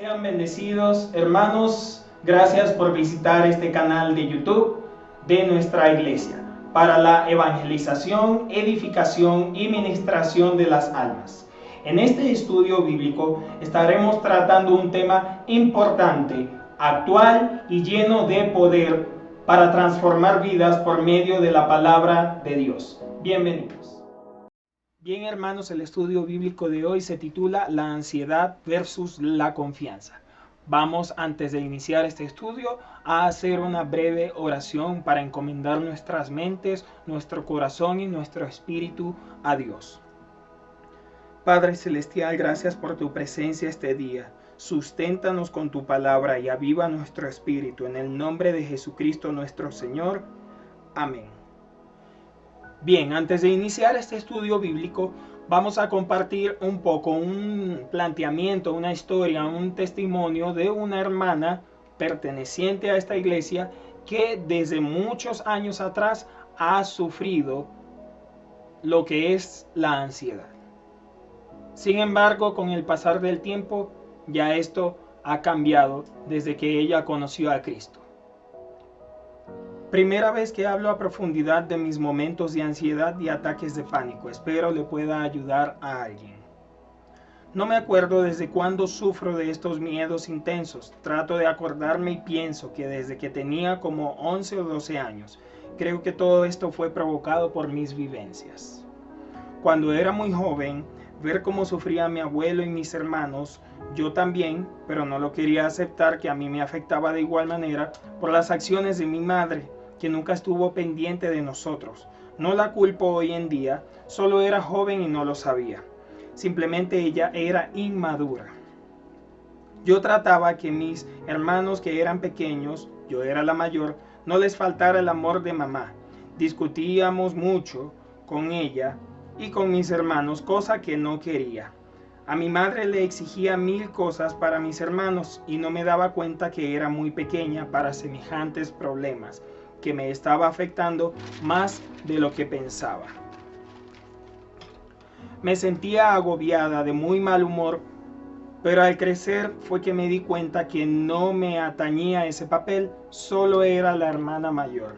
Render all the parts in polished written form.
Sean bendecidos, hermanos. Gracias por visitar este canal de YouTube de nuestra iglesia para la evangelización, edificación y ministración de las almas. En este estudio bíblico estaremos tratando un tema importante, actual y lleno de poder para transformar vidas por medio de la palabra de Dios. Bienvenidos. Bien, hermanos, el estudio bíblico de hoy se titula La ansiedad versus la confianza. Vamos, antes de iniciar este estudio, a hacer una breve oración para encomendar nuestras mentes, nuestro corazón y nuestro espíritu a Dios. Padre Celestial, gracias por tu presencia este día. Susténtanos con tu palabra y aviva nuestro espíritu. En el nombre de Jesucristo nuestro Señor. Amén. Bien, antes de iniciar este estudio bíblico, vamos a compartir un poco un planteamiento, una historia, un testimonio de una hermana perteneciente a esta iglesia que desde muchos años atrás ha sufrido lo que es la ansiedad. Sin embargo, con el pasar del tiempo, ya esto ha cambiado desde que ella conoció a Cristo. Primera vez que hablo a profundidad de mis momentos de ansiedad y ataques de pánico. Espero le pueda ayudar a alguien. No me acuerdo desde cuándo sufro de estos miedos intensos. Trato de acordarme y pienso que desde que tenía como 11 o 12 años. Creo que todo esto fue provocado por mis vivencias. Cuando era muy joven, ver cómo sufría mi abuelo y mis hermanos, yo también, pero no lo quería aceptar que a mí me afectaba de igual manera por las acciones de mi madre, que nunca estuvo pendiente de nosotros. No la culpo hoy en día, solo era joven y no lo sabía. Simplemente ella era inmadura. Yo trataba que mis hermanos que eran pequeños, yo era la mayor, no les faltara el amor de mamá. Discutíamos mucho con ella y con mis hermanos, cosa que no quería. A mi madre le exigía 1000 cosas para mis hermanos y no me daba cuenta que era muy pequeña para semejantes problemas, que me estaba afectando más de lo que pensaba. Me sentía agobiada, de muy mal humor, pero al crecer fue que me di cuenta que no me atañía ese papel, solo era la hermana mayor.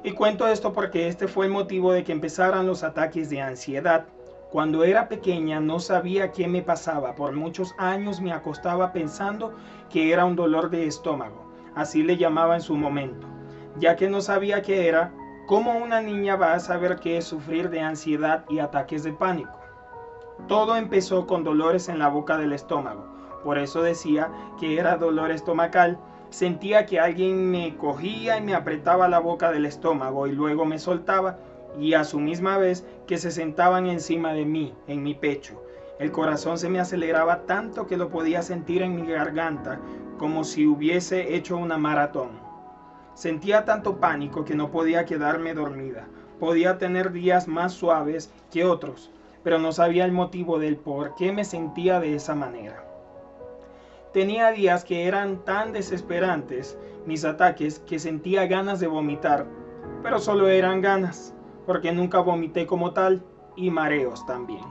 Y cuento esto porque este fue el motivo de que empezaran los ataques de ansiedad. Cuando era pequeña no sabía qué me pasaba. Por muchos años me acostaba pensando que era un dolor de estómago, así le llamaba en su momento. Ya que no sabía qué era, ¿cómo una niña va a saber qué es sufrir de ansiedad y ataques de pánico? Todo empezó con dolores en la boca del estómago, por eso decía que era dolor estomacal. Sentía que alguien me cogía y me apretaba la boca del estómago y luego me soltaba, y a su misma vez que se sentaban encima de mí, en mi pecho. El corazón se me aceleraba tanto que lo podía sentir en mi garganta, como si hubiese hecho una maratón. Sentía tanto pánico que no podía quedarme dormida. Podía tener días más suaves que otros, pero no sabía el motivo del por qué me sentía de esa manera. Tenía días que eran tan desesperantes mis ataques que sentía ganas de vomitar, pero solo eran ganas, porque nunca vomité como tal, y mareos también.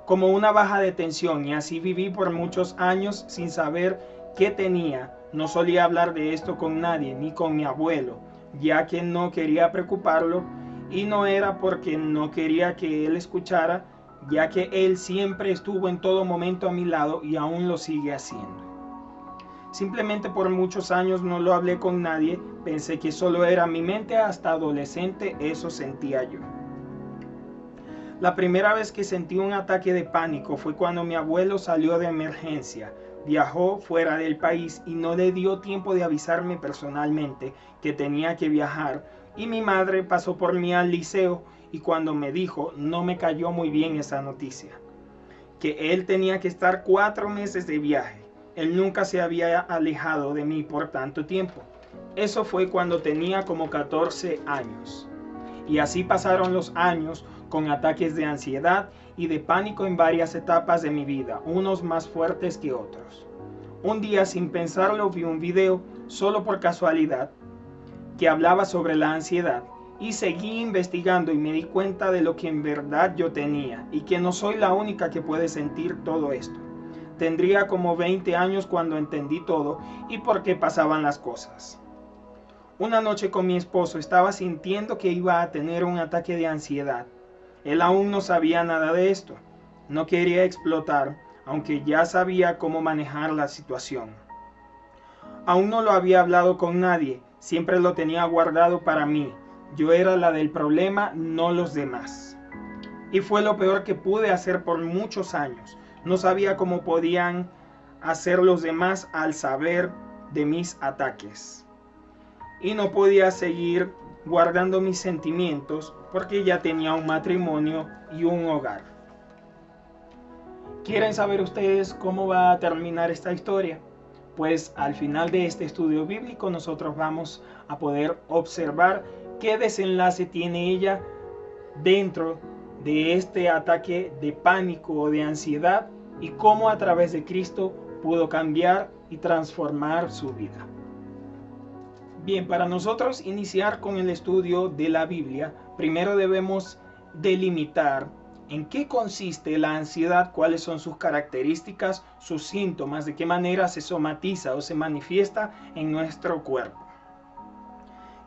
Como una baja de tensión, y así viví por muchos años sin saber qué tenía. No solía hablar de esto con nadie, ni con mi abuelo, ya que no quería preocuparlo, y no era porque no quería que él escuchara, ya que él siempre estuvo en todo momento a mi lado y aún lo sigue haciendo. Simplemente por muchos años no lo hablé con nadie, pensé que solo era mi mente. Hasta adolescente eso sentía yo. La primera vez que sentí un ataque de pánico fue cuando mi abuelo salió de emergencia. Viajó fuera del país y no le dio tiempo de avisarme personalmente que tenía que viajar, y mi madre pasó por mí al liceo, y cuando me dijo, no me cayó muy bien esa noticia, que él tenía que estar 4 meses de viaje. Él nunca se había alejado de mí por tanto tiempo. Eso fue cuando tenía como 14 años. Y así pasaron los años con ataques de ansiedad y de pánico en varias etapas de mi vida, unos más fuertes que otros. Un día, sin pensarlo, vi un video, solo por casualidad, que hablaba sobre la ansiedad, y seguí investigando y me di cuenta de lo que en verdad yo tenía, y que no soy la única que puede sentir todo esto. Tendría como 20 años cuando entendí todo y por qué pasaban las cosas. Una noche con mi esposo estaba sintiendo que iba a tener un ataque de ansiedad. Él aún no sabía nada de esto. No quería explotar, aunque ya sabía cómo manejar la situación. Aún no lo había hablado con nadie, siempre lo tenía guardado para mí. Yo era la del problema, no los demás. Y fue lo peor que pude hacer por muchos años. No sabía cómo podían hacer los demás al saber de mis ataques. Y no podía seguir guardando mis sentimientos porque ya tenía un matrimonio y un hogar. ¿Quieren saber ustedes cómo va a terminar esta historia? Pues al final de este estudio bíblico nosotros vamos a poder observar qué desenlace tiene ella dentro de este ataque de pánico o de ansiedad y cómo a través de Cristo pudo cambiar y transformar su vida. Bien, para nosotros iniciar con el estudio de la Biblia, primero debemos delimitar en qué consiste la ansiedad, cuáles son sus características, sus síntomas, de qué manera se somatiza o se manifiesta en nuestro cuerpo.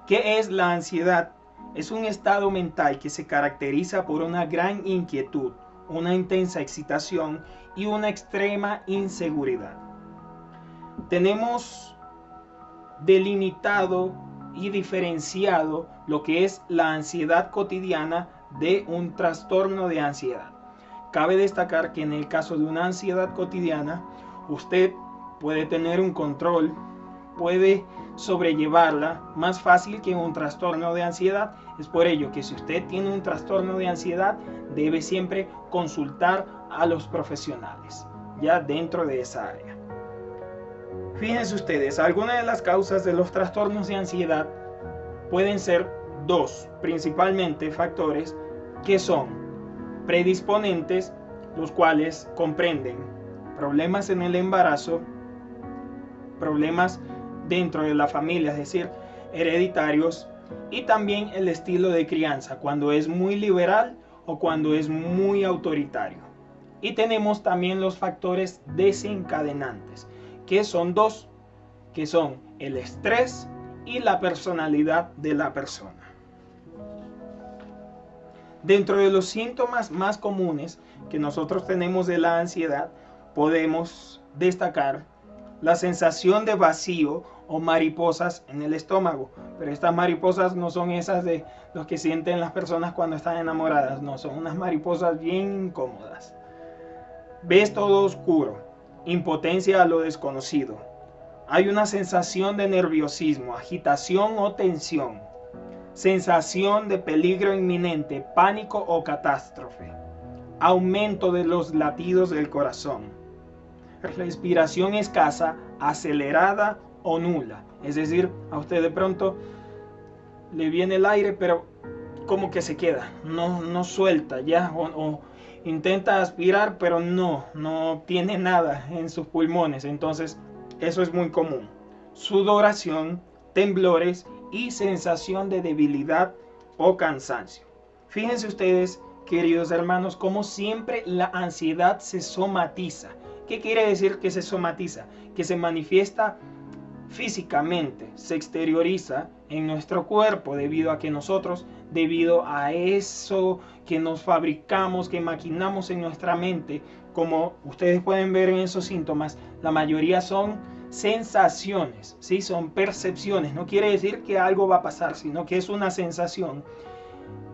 ¿Qué es la ansiedad? Es un estado mental que se caracteriza por una gran inquietud, una intensa excitación y una extrema inseguridad. Tenemos delimitado y diferenciado lo que es la ansiedad cotidiana de un trastorno de ansiedad. Cabe destacar que en el caso de una ansiedad cotidiana, usted puede tener un control, puede sobrellevarla más fácil que un trastorno de ansiedad. Es por ello que si usted tiene un trastorno de ansiedad, debe siempre consultar a los profesionales, ya dentro de esa área. Fíjense ustedes, algunas de las causas de los trastornos de ansiedad pueden ser dos, principalmente factores que son predisponentes, los cuales comprenden problemas en el embarazo, problemas dentro de la familia, es decir, hereditarios, y también el estilo de crianza, cuando es muy liberal o cuando es muy autoritario. Y tenemos también los factores desencadenantes, que son dos, que son el estrés y la personalidad de la persona. Dentro de los síntomas más comunes que nosotros tenemos de la ansiedad, podemos destacar la sensación de vacío o mariposas en el estómago. Pero estas mariposas no son esas de los que sienten las personas cuando están enamoradas, no, son unas mariposas bien incómodas. Ves todo oscuro, impotencia a lo desconocido. Hay una sensación de nerviosismo, agitación o tensión, sensación de peligro inminente, pánico o catástrofe, aumento de los latidos del corazón, respiración escasa, acelerada o nula. Es decir, a usted de pronto le viene el aire, pero como que se queda, no suelta ya, o intenta aspirar, pero no tiene nada en sus pulmones. Entonces, eso es muy común. Sudoración, temblores y sensación de debilidad o cansancio. Fíjense ustedes, queridos hermanos, como siempre la ansiedad se somatiza. ¿Qué quiere decir que se somatiza? Que se manifiesta físicamente, se exterioriza en nuestro cuerpo debido a que nosotros, debido a eso que nos fabricamos, que maquinamos en nuestra mente, como ustedes pueden ver en esos síntomas, la mayoría son sensaciones, ¿sí? Son percepciones. No quiere decir que algo va a pasar, sino que es una sensación.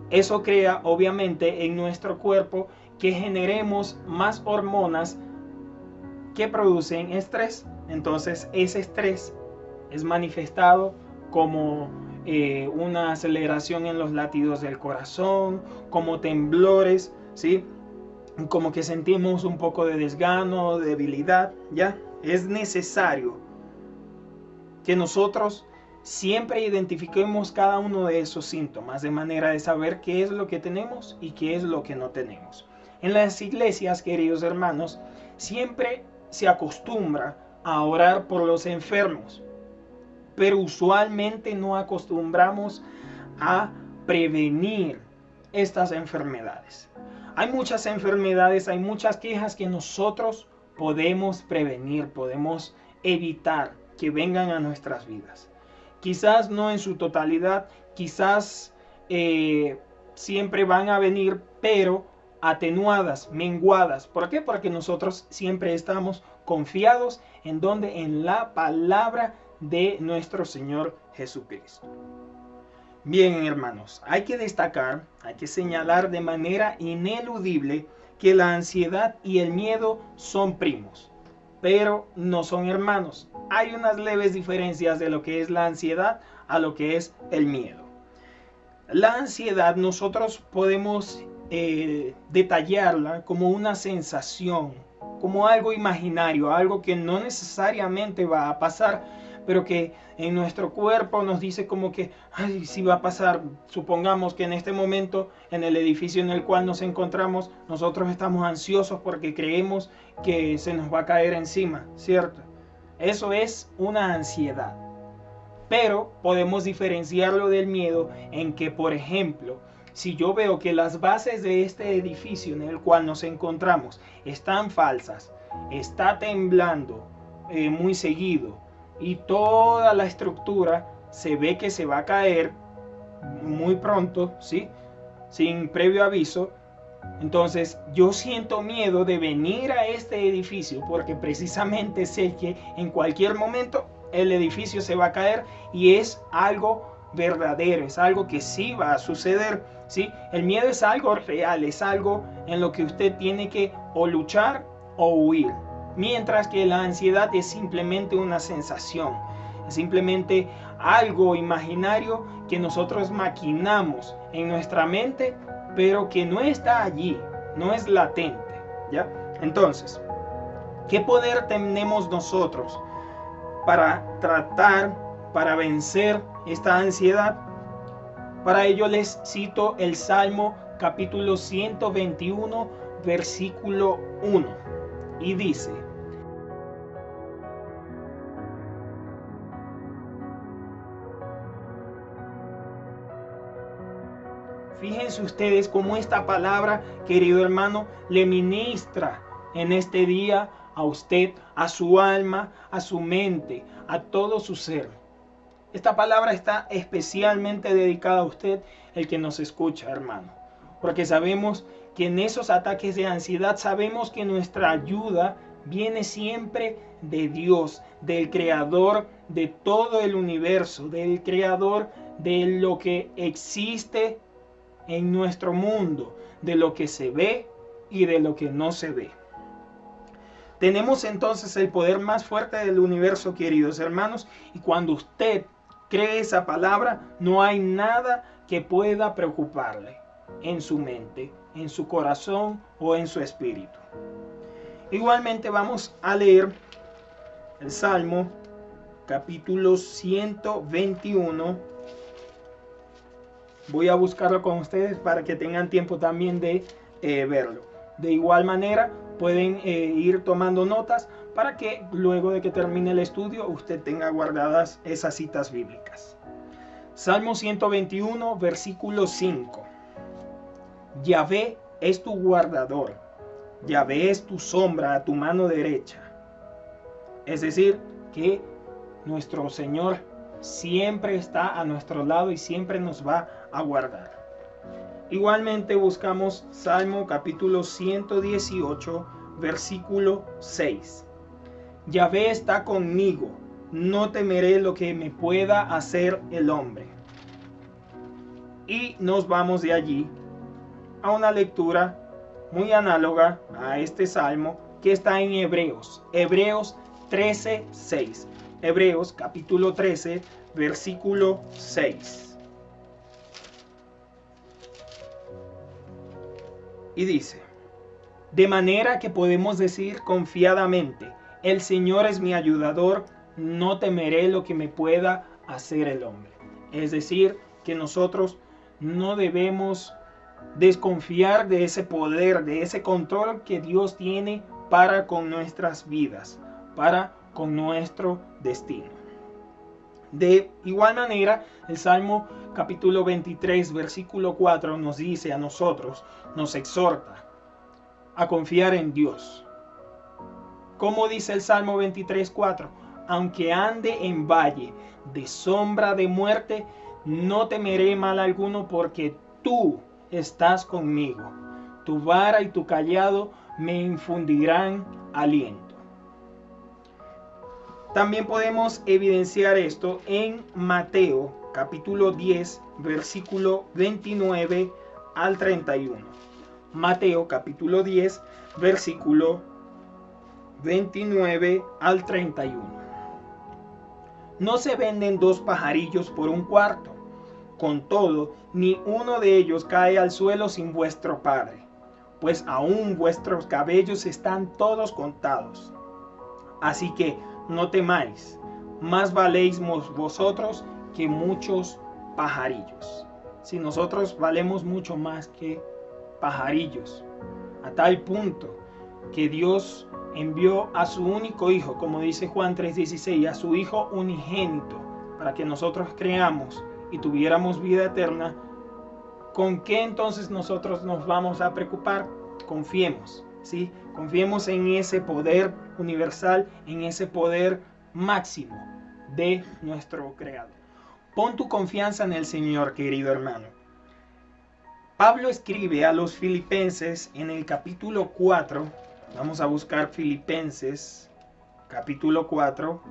Eso crea obviamente en nuestro cuerpo que generemos más hormonas que producen estrés. Entonces ese estrés es manifestado como una aceleración en los latidos del corazón, como temblores, ¿sí? Como que sentimos un poco de desgano, debilidad, ¿ya? Es necesario que nosotros siempre identifiquemos cada uno de esos síntomas de manera de saber qué es lo que tenemos y qué es lo que no tenemos. En las iglesias, queridos hermanos, siempre se acostumbra a orar por los enfermos, pero usualmente no acostumbramos a prevenir estas enfermedades. Hay muchas enfermedades, hay muchas quejas que nosotros podemos prevenir, podemos evitar que vengan a nuestras vidas. Quizás no en su totalidad, quizás siempre van a venir, pero atenuadas, menguadas. ¿Por qué? Porque nosotros siempre estamos confiados en donde, en la palabra de nuestro Señor Jesucristo. Bien, hermanos, hay que destacar, hay que señalar de manera ineludible que la ansiedad y el miedo son primos, pero no son hermanos. Hay unas leves diferencias de lo que es la ansiedad a lo que es el miedo. La ansiedad nosotros podemos detallarla como una sensación, como algo imaginario, algo que no necesariamente va a pasar, pero que en nuestro cuerpo nos dice como que, ay, sí va a pasar. Supongamos que en este momento, en el edificio en el cual nos encontramos, nosotros estamos ansiosos porque creemos que se nos va a caer encima, ¿cierto? Eso es una ansiedad. Pero podemos diferenciarlo del miedo en que, por ejemplo, si yo veo que las bases de este edificio en el cual nos encontramos están falsas, está temblando muy seguido y toda la estructura se ve que se va a caer muy pronto, ¿sí? Sin previo aviso, entonces yo siento miedo de venir a este edificio porque precisamente sé que en cualquier momento el edificio se va a caer y es algo verdadero, es algo que sí va a suceder, ¿sí? El miedo es algo real, es algo en lo que usted tiene que o luchar o huir, mientras que la ansiedad es simplemente una sensación, es simplemente algo imaginario que nosotros maquinamos en nuestra mente, pero que no está allí, no es latente, ¿ya? Entonces, ¿qué poder tenemos nosotros para tratar, para vencer esta ansiedad? Para ello les cito el Salmo capítulo 121, versículo 1, y dice: fíjense ustedes cómo esta palabra, querido hermano, le ministra en este día a usted, a su alma, a su mente, a todo su ser. Esta palabra está especialmente dedicada a usted, el que nos escucha, hermano, porque sabemos que en esos ataques de ansiedad sabemos que nuestra ayuda viene siempre de Dios, del creador de todo el universo, del creador de lo que existe en nuestro mundo, de lo que se ve y de lo que no se ve. Tenemos entonces el poder más fuerte del universo, queridos hermanos, y cuando usted cree esa palabra, no hay nada que pueda preocuparle en su mente, en su corazón o en su espíritu. Igualmente vamos a leer el Salmo capítulo 121. Voy a buscarlo con ustedes para que tengan tiempo también de verlo. De igual manera pueden ir tomando notas para que luego de que termine el estudio usted tenga guardadas esas citas bíblicas. Salmo 121, versículo 5. Yahvé es tu guardador, Yahvé es tu sombra a tu mano derecha. Es decir, que nuestro Señor siempre está a nuestro lado y siempre nos va a guardar. Igualmente buscamos Salmo capítulo 118, versículo 6. Yahvé está conmigo, no temeré lo que me pueda hacer el hombre. Y nos vamos de allí a una lectura muy análoga a este salmo que está en Hebreos 13, 6. Hebreos capítulo 13, versículo 6. Y dice: de manera que podemos decir confiadamente, el Señor es mi ayudador, no temeré lo que me pueda hacer el hombre. Es decir, que nosotros no debemos desconfiar de ese poder, de ese control que Dios tiene para con nuestras vidas, para con nuestro destino. De igual manera, el Salmo capítulo 23, versículo 4 nos dice a nosotros, nos exhorta a confiar en Dios. Como dice el Salmo 23:4, aunque ande en valle de sombra de muerte, no temeré mal alguno porque tú estás conmigo. Tu vara y tu cayado me infundirán aliento. También podemos evidenciar esto en Mateo capítulo 10, versículo 29 al 31. Mateo capítulo 10, versículo 29 al 31. No se venden dos pajarillos por un cuarto. Con todo, ni uno de ellos cae al suelo sin vuestro Padre, pues aún vuestros cabellos están todos contados. Así que no temáis, más valéis vosotros que muchos pajarillos. Si nosotros valemos mucho más que pajarillos, a tal punto que Dios envió a su único hijo, como dice Juan 3:16, a su hijo unigénito, para que nosotros creamos y tuviéramos vida eterna. ¿Con qué entonces nosotros nos vamos a preocupar? Confiemos, ¿sí? Confiemos en ese poder universal, en ese poder máximo de nuestro Creador. Pon tu confianza en el Señor, querido hermano. Pablo escribe a los filipenses en el capítulo 4. Vamos a buscar Filipenses, capítulo 4.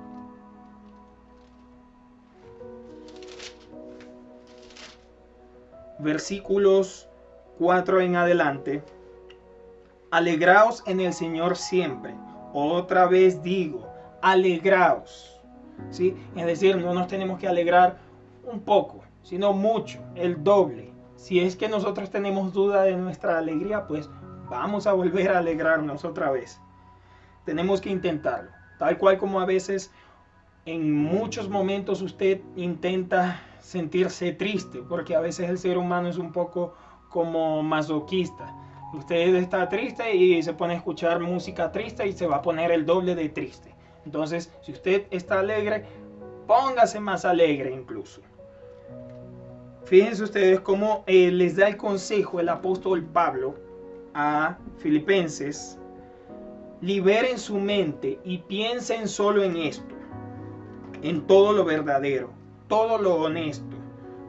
Versículos 4 en adelante. Alegraos en el Señor siempre. Otra vez digo, alegraos. ¿Sí? Es decir, no nos tenemos que alegrar un poco, sino mucho, el doble. Si es que nosotros tenemos duda de nuestra alegría, pues vamos a volver a alegrarnos otra vez. Tenemos que intentarlo. Tal cual como a veces, en muchos momentos usted intenta sentirse triste, porque a veces el ser humano es un poco como masoquista. Usted está triste y se pone a escuchar música triste y se va a poner el doble de triste. Entonces, si usted está alegre, póngase más alegre incluso. Fíjense ustedes cómo les da el consejo el apóstol Pablo a Filipenses. Liberen su mente y piensen solo en esto, en todo lo verdadero, todo lo honesto,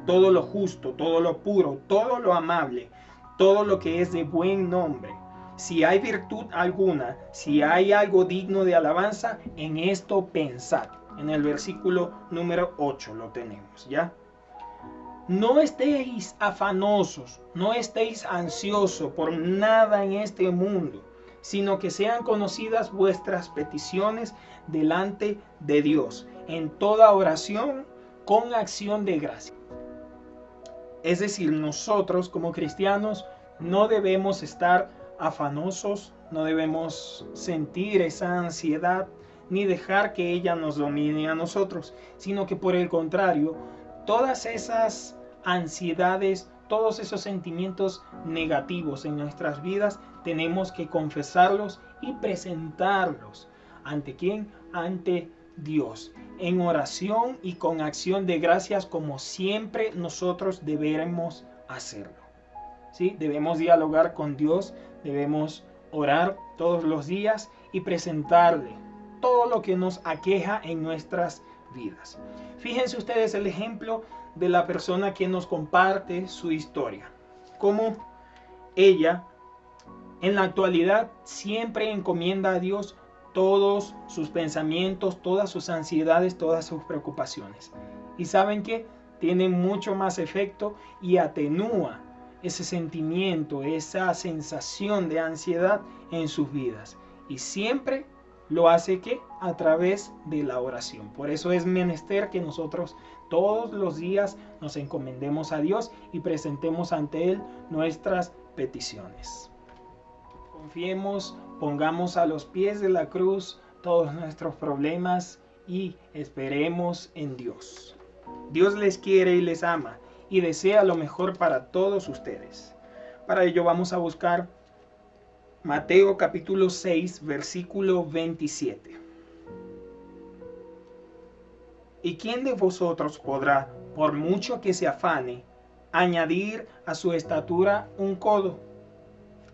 todo lo justo, todo lo puro, todo lo amable, todo lo que es de buen nombre. Si hay virtud alguna, si hay algo digno de alabanza, en esto pensad. En el versículo número 8 lo tenemos, ¿ya? No estéis afanosos, no estéis ansiosos por nada en este mundo, sino que sean conocidas vuestras peticiones delante de Dios, en toda oración con acción de gracia. Es decir, nosotros como cristianos no debemos estar afanosos, no debemos sentir esa ansiedad, ni dejar que ella nos domine a nosotros, sino que por el contrario, todas esas ansiedades, todos esos sentimientos negativos en nuestras vidas, tenemos que confesarlos y presentarlos. ¿Ante quién? Ante Dios, en oración y con acción de gracias, como siempre nosotros deberemos hacerlo. ¿Sí? Debemos dialogar con Dios, debemos orar todos los días y presentarle todo lo que nos aqueja en nuestras vidas. Fíjense ustedes el ejemplo de la persona que nos comparte su historia. Cómo ella en la actualidad siempre encomienda a Dios todos sus pensamientos, todas sus ansiedades, todas sus preocupaciones. Y ¿saben qué? Tiene mucho más efecto y atenúa ese sentimiento, esa sensación de ansiedad en sus vidas. Y siempre lo hace ¿qué? A través de la oración. Por eso es menester que nosotros todos los días nos encomendemos a Dios y presentemos ante Él nuestras peticiones. Confiemos, pongamos a los pies de la cruz todos nuestros problemas y esperemos en Dios. Dios les quiere y les ama y desea lo mejor para todos ustedes. Para ello vamos a buscar Mateo capítulo 6, versículo 27. ¿Y quién de vosotros podrá, por mucho que se afane, añadir a su estatura un codo?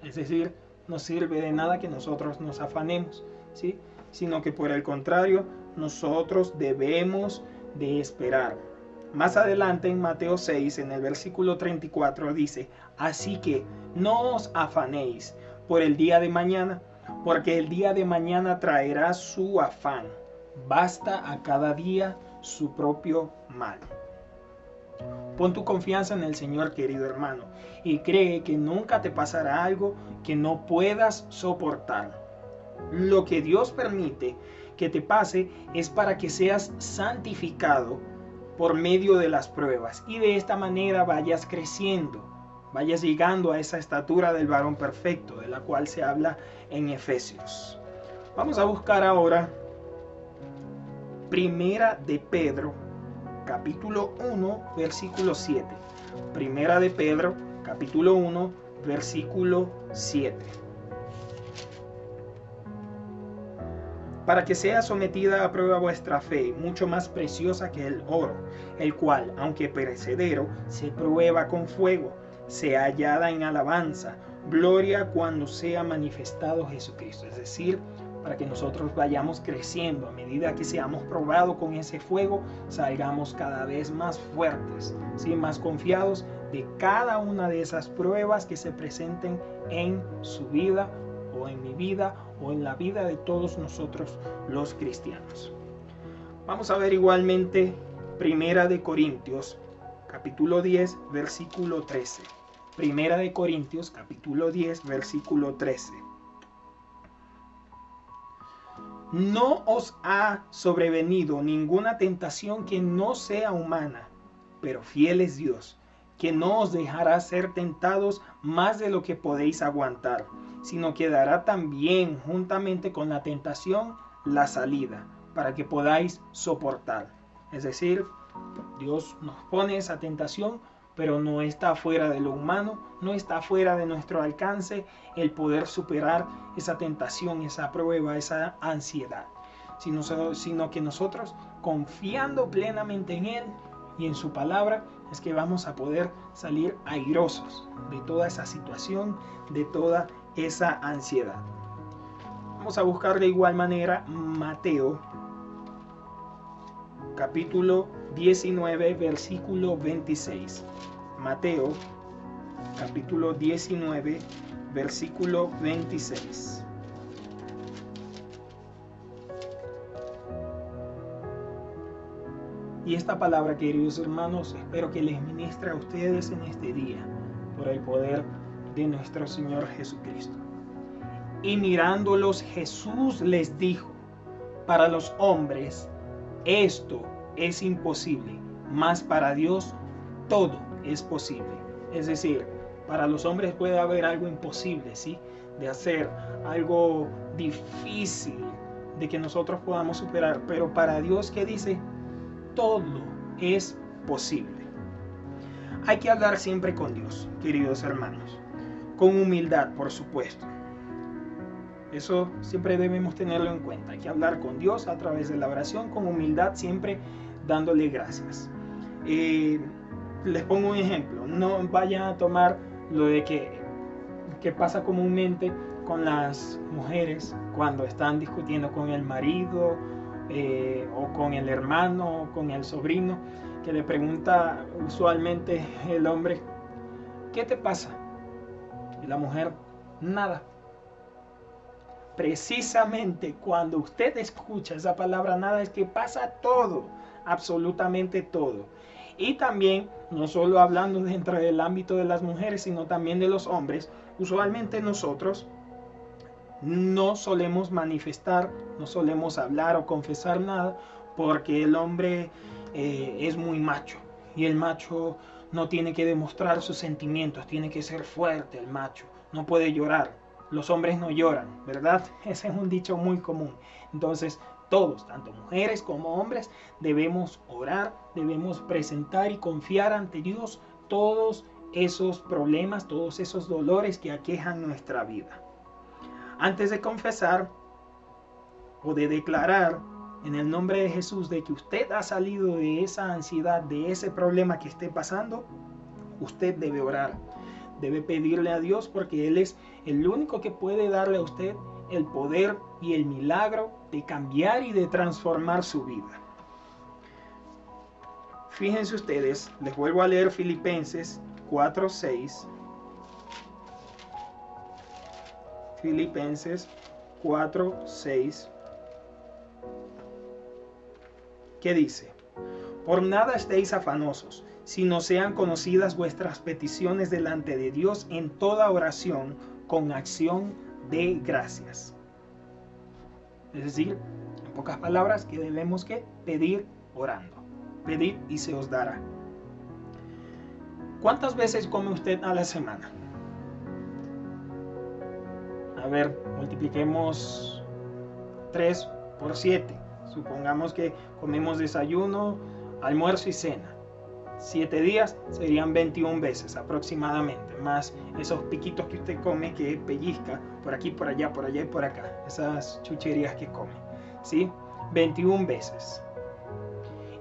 Es decir, no sirve de nada que nosotros nos afanemos. ¿sí? Sino que por el contrario, nosotros debemos de esperar. Más adelante en Mateo 6, en el versículo 34, dice: así que no os afanéis por el día de mañana, porque el día de mañana traerá su afán. Basta a cada día su propio mal. Pon tu confianza en el Señor, querido hermano, y cree que nunca te pasará algo que no puedas soportar. Lo que Dios permite que te pase es para que seas santificado por medio de las pruebas, y de esta manera vayas creciendo, vayas llegando a esa estatura del varón perfecto, de la cual se habla en Efesios. Vamos a buscar ahora Primera de Pedro, capítulo 1, versículo 7. Primera de Pedro, capítulo 1, versículo 7. Para que sea sometida a prueba vuestra fe, mucho más preciosa que el oro, el cual, aunque perecedero, se prueba con fuego, sea hallada en alabanza, gloria cuando sea manifestado Jesucristo. Es decir, para que nosotros vayamos creciendo, a medida que seamos probados con ese fuego, salgamos cada vez más fuertes, ¿sí? Más confiados de cada una de esas pruebas que se presenten en su vida, o en mi vida, o en la vida de todos nosotros los cristianos. Vamos a ver igualmente Primera de Corintios, capítulo 10, versículo 13. Primera de Corintios, capítulo 10, versículo 13. No os ha sobrevenido ninguna tentación que no sea humana, pero fiel es Dios, que no os dejará ser tentados más de lo que podéis aguantar, sino que dará también juntamente con la tentación la salida, para que podáis soportar. Es decir, Dios nos pone esa tentación, pero no está fuera de lo humano, no está fuera de nuestro alcance el poder superar esa tentación, esa prueba, esa ansiedad, sino que nosotros, confiando plenamente en Él y en su palabra, es que vamos a poder salir airosos de toda esa situación, de toda esa ansiedad. Vamos a buscar de igual manera Mateo, capítulo 19, versículo 26. Mateo, capítulo 19, versículo 26. Y esta palabra, queridos hermanos, espero que les ministre a ustedes en este día, por el poder de nuestro Señor Jesucristo. Y mirándolos, Jesús les dijo: para los hombres esto es imposible, mas para Dios todo es posible. Es decir, para los hombres puede haber algo imposible, ¿sí? De hacer, algo difícil de que nosotros podamos superar, pero para Dios, ¿qué dice? Todo es posible. Hay que hablar siempre con Dios, queridos hermanos, con humildad, por supuesto. Eso siempre debemos tenerlo en cuenta. Hay que hablar con Dios a través de la oración, con humildad, siempre dándole gracias. Les pongo un ejemplo. No vayan a tomar lo de que pasa comúnmente con las mujeres cuando están discutiendo con el marido, o con el hermano, o con el sobrino, que le pregunta usualmente el hombre: ¿qué te pasa? Y la mujer: nada. Precisamente cuando usted escucha esa palabra nada, es que pasa todo, absolutamente todo. Y también, no solo hablando dentro del ámbito de las mujeres, sino también de los hombres, usualmente nosotros no solemos manifestar, no solemos hablar o confesar nada, porque el hombre es muy macho, y el macho no tiene que demostrar sus sentimientos, tiene que ser fuerte el macho, no puede llorar. Los hombres no lloran, ¿verdad? Ese es un dicho muy común. Entonces, todos, tanto mujeres como hombres, debemos orar, debemos presentar y confiar ante Dios todos esos problemas, todos esos dolores que aquejan nuestra vida. Antes de confesar o de declarar en el nombre de Jesús de que usted ha salido de esa ansiedad, de ese problema que esté pasando, usted debe orar. Debe pedirle a Dios, porque Él es el único que puede darle a usted el poder y el milagro de cambiar y de transformar su vida. Fíjense ustedes, les vuelvo a leer Filipenses 4:6. Filipenses 4:6. ¿Qué dice? Por nada estéis afanosos, sino sean conocidas vuestras peticiones delante de Dios en toda oración con acción de gracias. Es decir, en pocas palabras, que debemos que pedir orando. Pedid y se os dará. ¿Cuántas veces come usted a la semana? A ver, multipliquemos 3 por 7. Supongamos que comemos desayuno, almuerzo y cena. 7 días serían 21 veces aproximadamente, más esos piquitos que usted come, que pellizca por aquí, por allá, por allá y por acá, esas chucherías que come, ¿sí? 21 veces.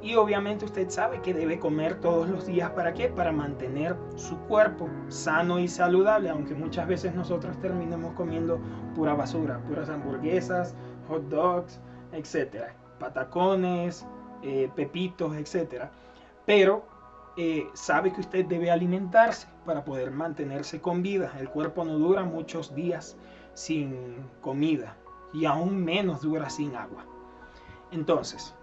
Y obviamente usted sabe que debe comer todos los días. ¿Para qué? Para mantener su cuerpo sano y saludable, aunque muchas veces nosotros terminemos comiendo pura basura, puras hamburguesas, hot dogs, etcétera, patacones, pepitos, etcétera. Pero sabe que usted debe alimentarse para poder mantenerse con vida. El cuerpo no dura muchos días sin comida y aún menos dura sin agua. Entonces,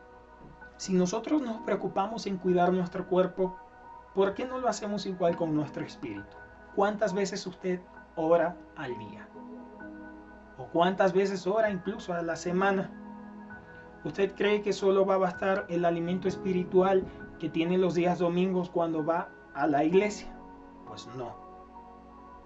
si nosotros nos preocupamos en cuidar nuestro cuerpo, ¿por qué no lo hacemos igual con nuestro espíritu? ¿Cuántas veces usted ora al día? ¿O cuántas veces ora incluso a la semana? ¿Usted cree que solo va a bastar el alimento espiritual que tiene los días domingos cuando va a la iglesia? Pues no.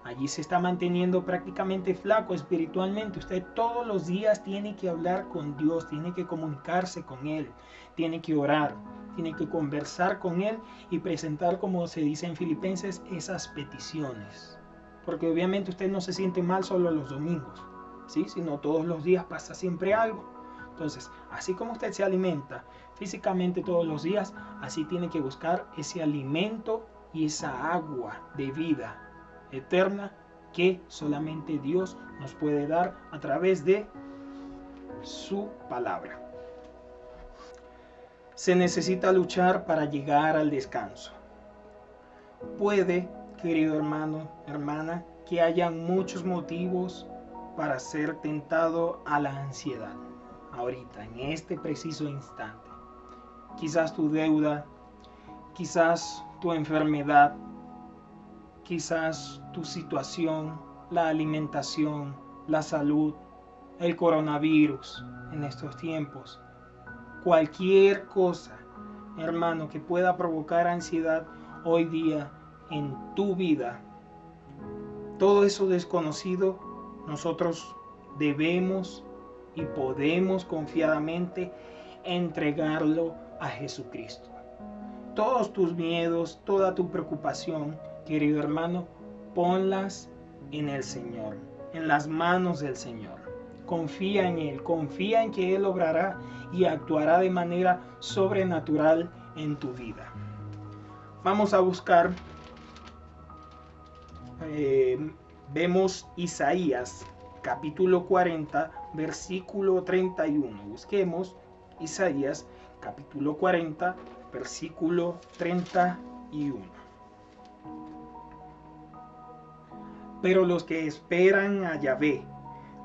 Allí se está manteniendo prácticamente flaco espiritualmente. Usted todos los días tiene que hablar con Dios, tiene que comunicarse con Él, tiene que orar, tiene que conversar con Él y presentar, como se dice en Filipenses, esas peticiones. Porque obviamente usted no se siente mal solo los domingos, ¿sí? Sino todos los días pasa siempre algo. Entonces, así como usted se alimenta físicamente todos los días, así tiene que buscar ese alimento y esa agua de vida eterna que solamente Dios nos puede dar a través de su palabra. Se necesita luchar para llegar al descanso. Puede, querido hermano, hermana, que haya muchos motivos para ser tentado a la ansiedad. Ahorita, en este preciso instante. Quizás tu deuda, quizás tu enfermedad, quizás tu situación, la alimentación, la salud, el coronavirus en estos tiempos. Cualquier cosa, hermano, que pueda provocar ansiedad hoy día en tu vida. Todo eso desconocido, nosotros debemos y podemos confiadamente entregarlo a Jesucristo. Todos tus miedos, toda tu preocupación, querido hermano, ponlas en el Señor, en las manos del Señor. Confía en Él, confía en que Él obrará y actuará de manera sobrenatural en tu vida. Vamos a buscar, vemos Isaías capítulo 40, versículo 31. Busquemos Isaías capítulo 40, versículo 31. Pero los que esperan a Yahvé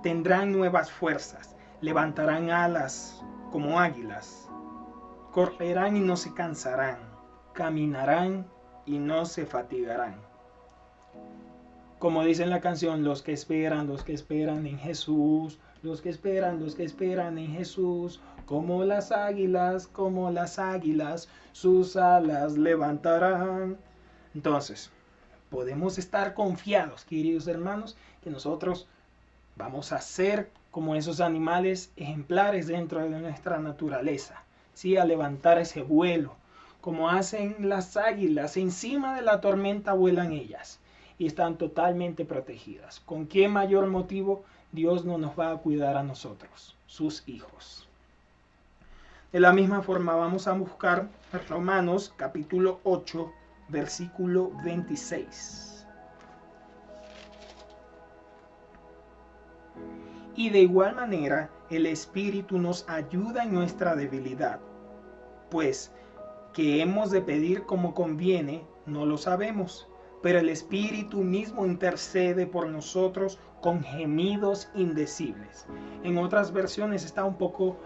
tendrán nuevas fuerzas, levantarán alas como águilas, correrán y no se cansarán, caminarán y no se fatigarán. Como dice en la canción, los que esperan en Jesús, los que esperan en Jesús, como las águilas, sus alas levantarán. Entonces, podemos estar confiados, queridos hermanos, que nosotros vamos a ser como esos animales ejemplares dentro de nuestra naturaleza, ¿sí? A levantar ese vuelo, como hacen las águilas, encima de la tormenta vuelan ellas y están totalmente protegidas. ¿Con qué mayor motivo Dios no nos va a cuidar a nosotros, sus hijos? De la misma forma vamos a buscar Romanos capítulo 8, versículo 26. Y de igual manera, el Espíritu nos ayuda en nuestra debilidad, pues que hemos de pedir como conviene, no lo sabemos, pero el Espíritu mismo intercede por nosotros con gemidos indecibles. En otras versiones está un poco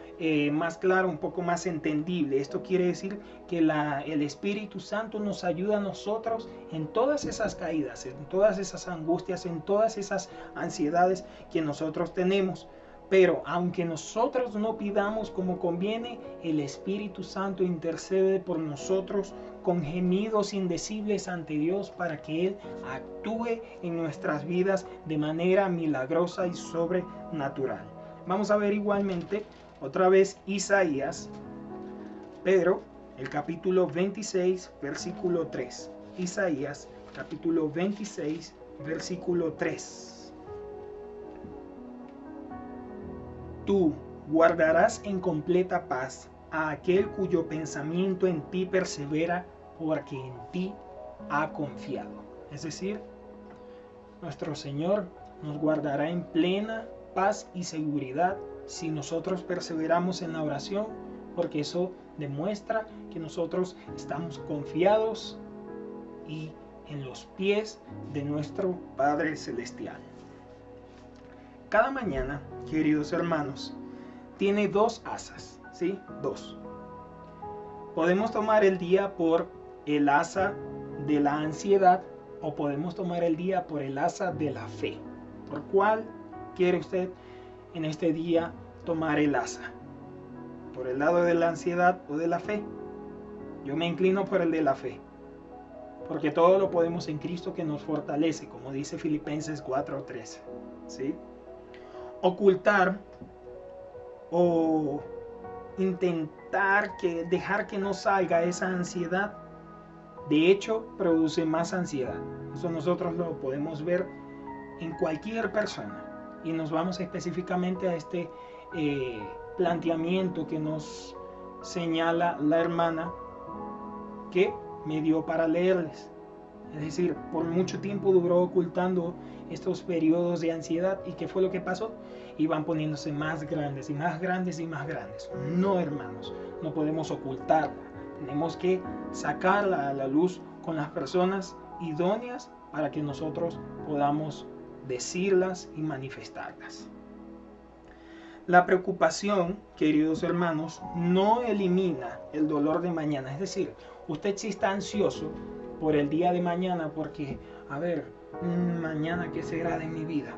más claro, un poco más entendible. Esto quiere decir que el Espíritu Santo nos ayuda a nosotros en todas esas caídas, en todas esas angustias, en todas esas ansiedades que nosotros tenemos. Pero aunque nosotros no pidamos como conviene, el Espíritu Santo intercede por nosotros con gemidos indecibles ante Dios para que Él actúe en nuestras vidas de manera milagrosa y sobrenatural. Vamos a ver igualmente otra vez Isaías, pero el capítulo 26, versículo 3. Isaías, capítulo 26, versículo 3. Tú guardarás en completa paz a aquel cuyo pensamiento en ti persevera, porque en ti ha confiado. Es decir, nuestro Señor nos guardará en plena paz y seguridad si nosotros perseveramos en la oración, porque eso demuestra que nosotros estamos confiados y en los pies de nuestro Padre Celestial. Cada mañana, queridos hermanos, tiene dos asas, ¿sí? Dos. Podemos tomar el día por el asa de la ansiedad o podemos tomar el día por el asa de la fe. ¿Por cuál quiere usted en este día tomar el asa? ¿Por el lado de la ansiedad o de la fe? Yo me inclino por el de la fe, porque todo lo podemos en Cristo que nos fortalece, como dice Filipenses 4:13, ¿sí? Ocultar o intentar dejar que no salga esa ansiedad, de hecho, produce más ansiedad. Eso nosotros lo podemos ver en cualquier persona. Y nos vamos específicamente a este planteamiento que nos señala la hermana que me dio para leerles. Es decir, por mucho tiempo duró ocultando estos periodos de ansiedad. ¿Y qué fue lo que pasó? Iban poniéndose más grandes y más grandes y más grandes. No, hermanos, no podemos ocultarla. Tenemos que sacarla a la luz con las personas idóneas para que nosotros podamos decirlas y manifestarlas. La preocupación, queridos hermanos, no elimina el dolor de mañana. Es decir, usted sí está ansioso por el día de mañana porque, a ver, mañana qué será de mi vida.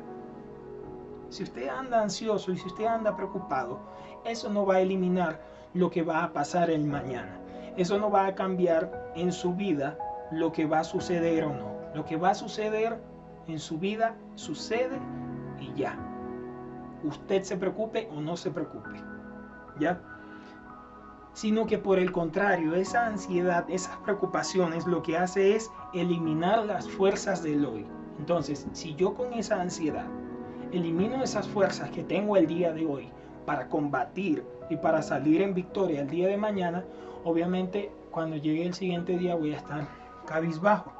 Si usted anda ansioso y si usted anda preocupado, eso no va a eliminar lo que va a pasar el mañana. Eso no va a cambiar en su vida lo que va a suceder o no. Lo que va a suceder en su vida sucede y ya. Usted se preocupe o no se preocupe, ¿ya? Sino que por el contrario, esa ansiedad, esas preocupaciones lo que hace es eliminar las fuerzas del hoy. Entonces, si yo con esa ansiedad elimino esas fuerzas que tengo el día de hoy para combatir y para salir en victoria el día de mañana, obviamente cuando llegue el siguiente día voy a estar cabizbajo.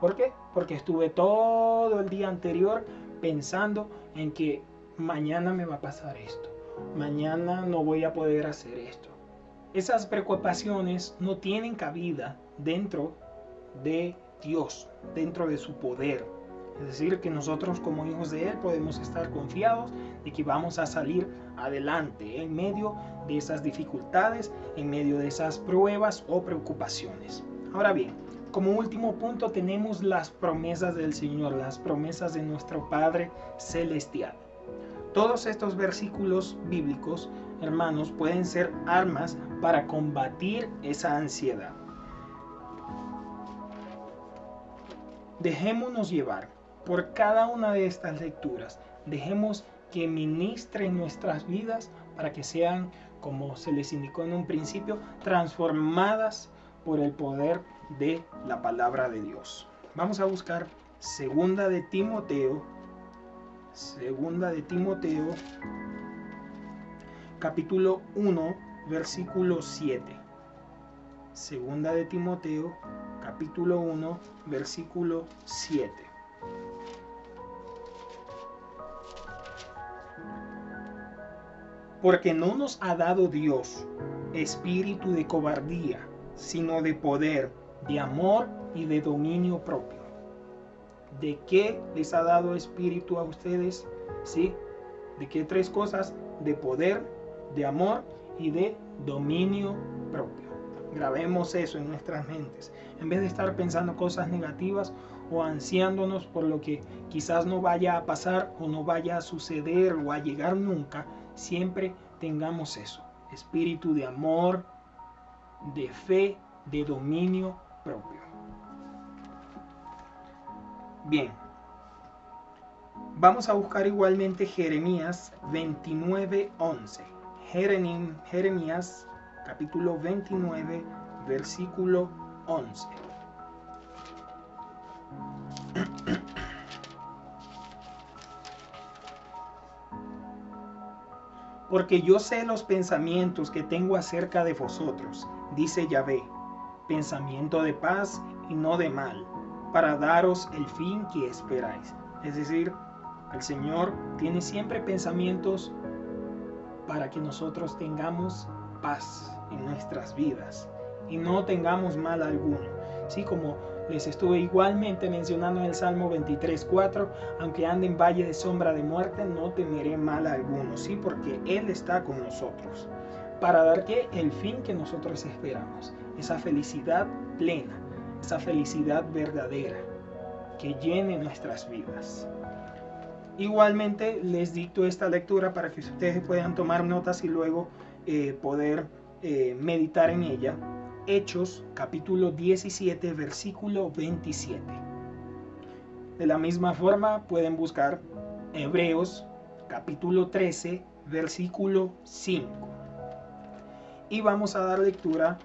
¿Por qué? Porque estuve todo el día anterior pensando en que mañana me va a pasar esto, mañana no voy a poder hacer esto. Esas preocupaciones no tienen cabida dentro de Dios, dentro de su poder. Es decir, que nosotros como hijos de Él podemos estar confiados de que vamos a salir adelante en medio de esas dificultades, en medio de esas pruebas o preocupaciones. Ahora bien, como último punto tenemos las promesas del Señor, las promesas de nuestro Padre Celestial. Todos estos versículos bíblicos, hermanos, pueden ser armas para combatir esa ansiedad. Dejémonos llevar por cada una de estas lecturas. Dejemos que ministren nuestras vidas para que sean, como se les indicó en un principio, transformadas por el poder de la palabra de Dios. Vamos a buscar Segunda de Timoteo, capítulo 1, versículo 7. Segunda de Timoteo, capítulo 1, versículo 7. Porque no nos ha dado Dios espíritu de cobardía, sino de poder, de amor y de dominio propio. ¿De qué les ha dado espíritu a ustedes? ¿Sí? ¿De qué tres cosas? De poder, de amor y de dominio propio. Grabemos eso en nuestras mentes. En vez de estar pensando cosas negativas o ansiándonos por lo que quizás no vaya a pasar o no vaya a suceder o a llegar nunca, siempre tengamos eso. Espíritu de amor, de fe, de dominio propio. Bien. Vamos a buscar igualmente Jeremías 29:11. Jeremías capítulo 29, versículo 11. Porque yo sé los pensamientos que tengo acerca de vosotros, dice Yahvé, pensamiento de paz y no de mal, para daros el fin que esperáis. Es decir, el Señor tiene siempre pensamientos para que nosotros tengamos paz en nuestras vidas y no tengamos mal alguno. Sí, como les estuve igualmente mencionando en el Salmo 23:4, aunque ande en valle de sombra de muerte, no temeré mal alguno, sí, porque Él está con nosotros, para dar que el fin que nosotros esperamos, esa felicidad plena, esa felicidad verdadera, que llene nuestras vidas. Igualmente les dicto esta lectura para que ustedes puedan tomar notas y luego poder meditar en ella. Hechos capítulo 17 versículo 27. De la misma forma pueden buscar Hebreos capítulo 13 versículo 5. Y vamos a dar lectura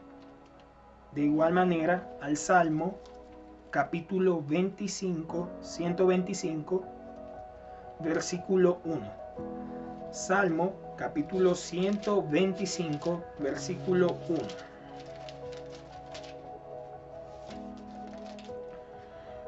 de igual manera al Salmo capítulo 125 versículo 1. Salmo capítulo 125 versículo 1.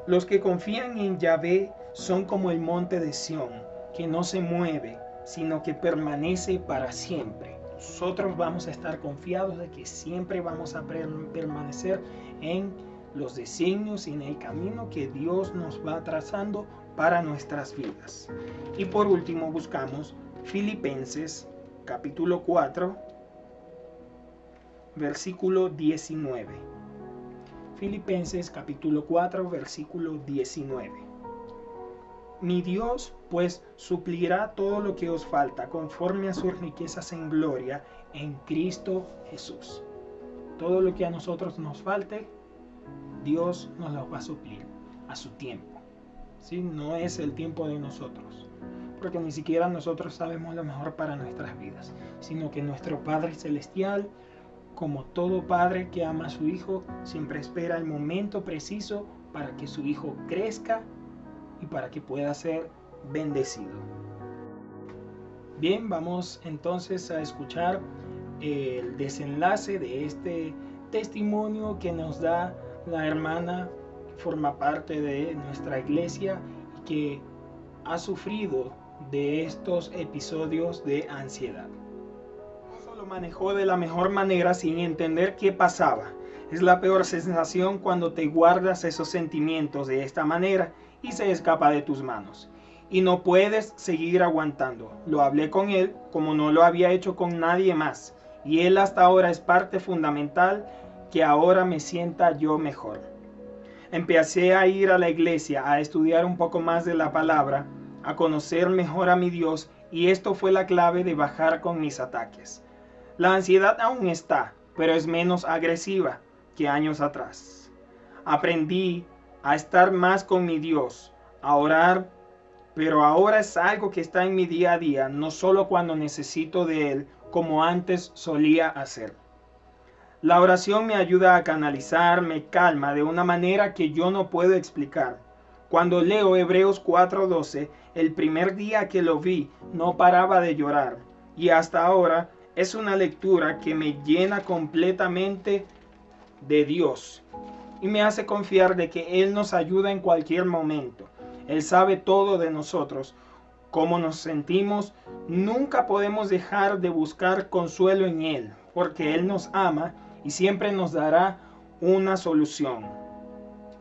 Los que confían en Yahvé son como el monte de Sión, que no se mueve, sino que permanece para siempre. Nosotros vamos a estar confiados de que siempre vamos a permanecer en los designios y en el camino que Dios nos va trazando para nuestras vidas. Y por último buscamos Filipenses capítulo 4 versículo 19. Filipenses capítulo 4 versículo 19. Mi Dios pues suplirá todo lo que os falta conforme a sus riquezas en gloria en Cristo Jesús. Todo lo que a nosotros nos falte, Dios nos lo va a suplir a su tiempo. ¿Sí? No es el tiempo de nosotros, porque ni siquiera nosotros sabemos lo mejor para nuestras vidas, sino que nuestro Padre Celestial, como todo padre que ama a su hijo, siempre espera el momento preciso para que su hijo crezca y para que pueda ser bendecido. Bien, vamos entonces a escuchar el desenlace de este testimonio que nos da la hermana que forma parte de nuestra iglesia y que ha sufrido de estos episodios de ansiedad. Lo manejó de la mejor manera sin entender qué pasaba. Es la peor sensación cuando te guardas esos sentimientos de esta manera y se escapa de tus manos. Y no puedes seguir aguantando. Lo hablé con él como no lo había hecho con nadie más. Y él hasta ahora es parte fundamental que ahora me sienta yo mejor. Empecé a ir a la iglesia, a estudiar un poco más de la palabra, a conocer mejor a mi Dios, y esto fue la clave de bajar con mis ataques. La ansiedad aún está, pero es menos agresiva que años atrás. Aprendí a estar más con mi Dios, a orar, pero ahora es algo que está en mi día a día, no solo cuando necesito de Él, como antes solía hacer. La oración me ayuda a canalizar, me calma de una manera que yo no puedo explicar. Cuando leo Hebreos 4:12, el primer día que lo vi, no paraba de llorar, y hasta ahora es una lectura que me llena completamente de Dios y me hace confiar de que Él nos ayuda en cualquier momento. Él sabe todo de nosotros, cómo nos sentimos, nunca podemos dejar de buscar consuelo en Él, porque Él nos ama y siempre nos dará una solución,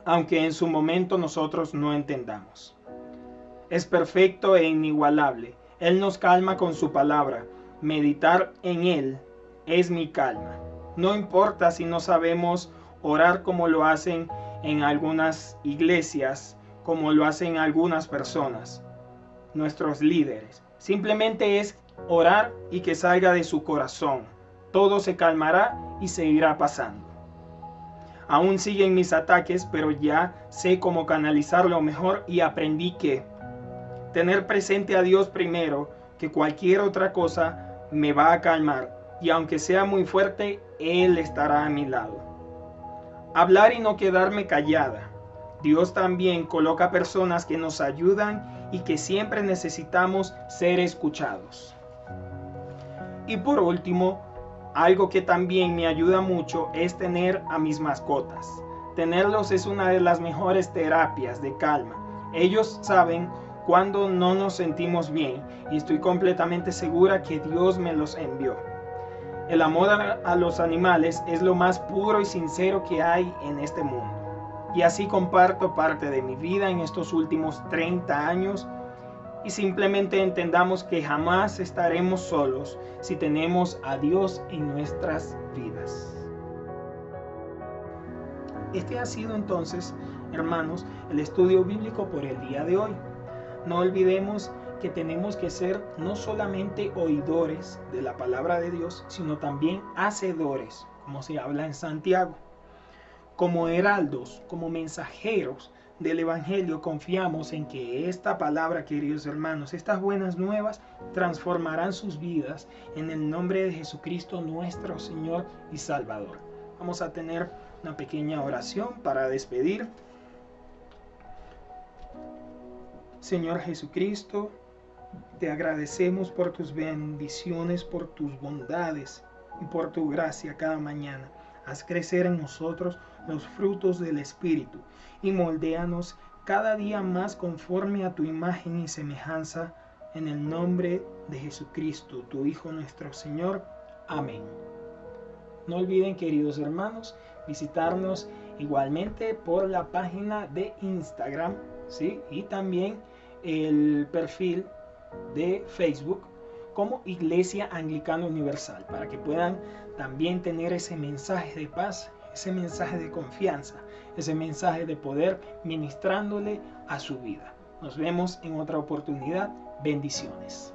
aunque en su momento nosotros no entendamos. Es perfecto e inigualable. Él nos calma con su palabra. Meditar en Él es mi calma. No importa si no sabemos orar como lo hacen en algunas iglesias, como lo hacen algunas personas, nuestros líderes. Simplemente es orar y que salga de su corazón. Todo se calmará y seguirá pasando. Aún siguen mis ataques, pero ya sé cómo canalizarlo mejor y aprendí que tener presente a Dios primero que cualquier otra cosa me va a calmar, y aunque sea muy fuerte, Él estará a mi lado. Hablar y no quedarme callada. Dios también coloca personas que nos ayudan y que siempre necesitamos ser escuchados. Y por último, algo que también me ayuda mucho es tener a mis mascotas. Tenerlos es una de las mejores terapias de calma. Ellos saben cuando no nos sentimos bien y estoy completamente segura que Dios me los envió. El amor a los animales es lo más puro y sincero que hay en este mundo. Y así comparto parte de mi vida en estos últimos 30 años y simplemente entendamos que jamás estaremos solos si tenemos a Dios en nuestras vidas. Este ha sido entonces, hermanos, el estudio bíblico por el día de hoy. No olvidemos que tenemos que ser no solamente oidores de la palabra de Dios, sino también hacedores, como se habla en Santiago. Como heraldos, como mensajeros del Evangelio, confiamos en que esta palabra, queridos hermanos, estas buenas nuevas transformarán sus vidas en el nombre de Jesucristo, nuestro Señor y Salvador. Vamos a tener una pequeña oración para despedir. Señor Jesucristo, te agradecemos por tus bendiciones, por tus bondades y por tu gracia cada mañana. Haz crecer en nosotros los frutos del Espíritu y moldéanos cada día más conforme a tu imagen y semejanza, en el nombre de Jesucristo, tu Hijo nuestro Señor. Amén. No olviden, queridos hermanos, visitarnos igualmente por la página de Instagram, ¿sí? Y también el perfil de Facebook como Iglesia Anglicana Universal, para que puedan también tener ese mensaje de paz, ese mensaje de confianza, ese mensaje de poder ministrándole a su vida. Nos vemos en otra oportunidad. Bendiciones.